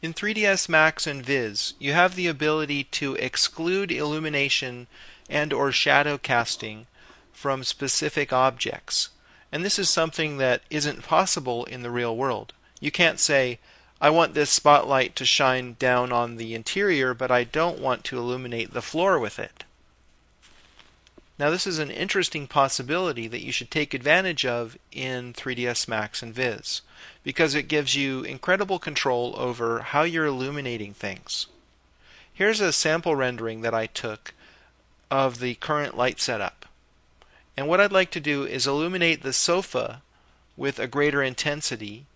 In 3ds Max and Viz, you have the ability to exclude illumination and or shadow casting from specific objects. And this is something that isn't possible in the real world. You can't say, I want this spotlight to shine down on the interior, but I don't want to illuminate the floor with it. Now this is an interesting possibility that you should take advantage of in 3ds Max and Viz, because it gives you incredible control over how you're illuminating things. Here's a sample rendering that I took of the current light setup. And what I'd like to do is illuminate the sofa with a greater intensity,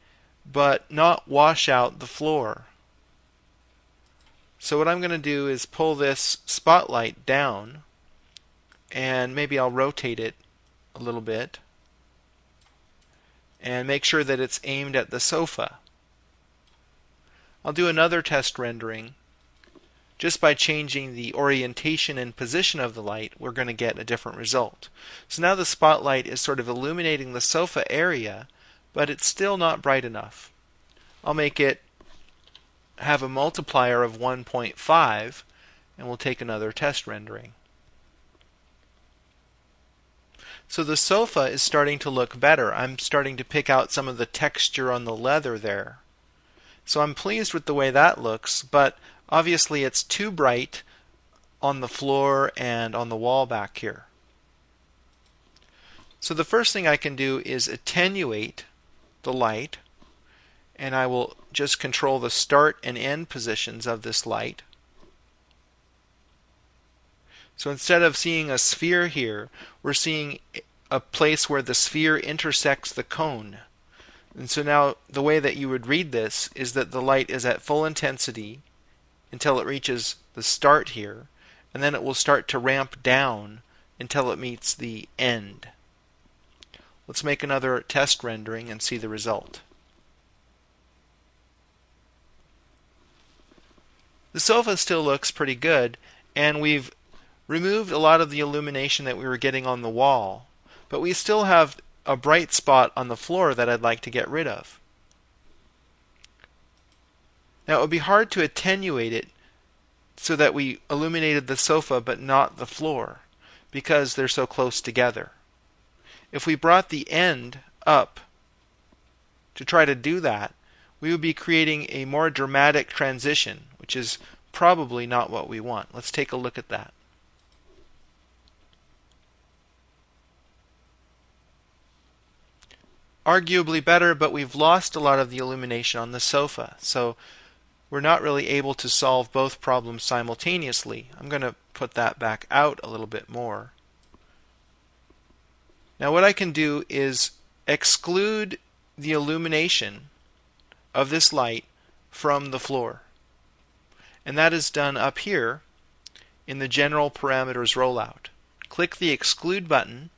but not wash out the floor. So what I'm going to do is pull this spotlight down, and maybe I'll rotate it a little bit and make sure that it's aimed at the sofa. I'll do another test rendering. Just by changing the orientation and position of the light, we're going to get a different result. So now the spotlight is sort of illuminating the sofa area, but it's still not bright enough. I'll make it have a multiplier of 1.5, and we'll take another test rendering. So the sofa is starting to look better. I'm starting to pick out some of the texture on the leather there. So I'm pleased with the way that looks, but obviously it's too bright on the floor and on the wall back here. So the first thing I can do is attenuate the light, and I will just control the start and end positions of this light. So instead of seeing a sphere here, we're seeing a place where the sphere intersects the cone. And so now the way that you would read this is that the light is at full intensity until it reaches the start here, and then it will start to ramp down until it meets the end. Let's make another test rendering and see the result. The sofa still looks pretty good, and we've removed a lot of the illumination that we were getting on the wall, but we still have a bright spot on the floor that I'd like to get rid of. Now it would be hard to attenuate it so that we illuminated the sofa but not the floor, because they're so close together. If we brought the end up to try to do that, we would be creating a more dramatic transition, which is probably not what we want. Let's take a look at that. Arguably better, but we've lost a lot of the illumination on the sofa, so we're not really able to solve both problems simultaneously. I'm going to put that back out a little bit more. Now what I can do is exclude the illumination of this light from the floor. And that is done up here in the General Parameters rollout. Click the Exclude button,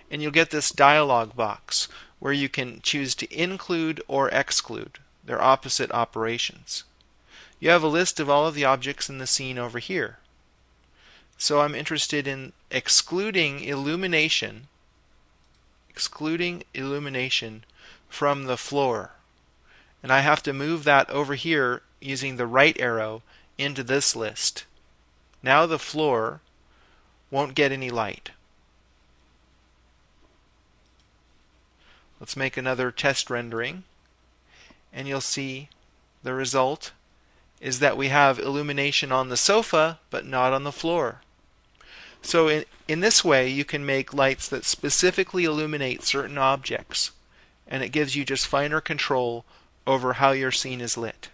and you'll get this dialog box where you can choose to include or exclude. They're opposite operations. You have a list of all of the objects in the scene over here. So I'm interested in excluding illumination from the floor. And I have to move that over here using the right arrow into this list. Now the floor won't get any light. Let's make another test rendering, and you'll see the result is that we have illumination on the sofa but not on the floor. So in this way you can make lights that specifically illuminate certain objects, and it gives you just finer control over how your scene is lit.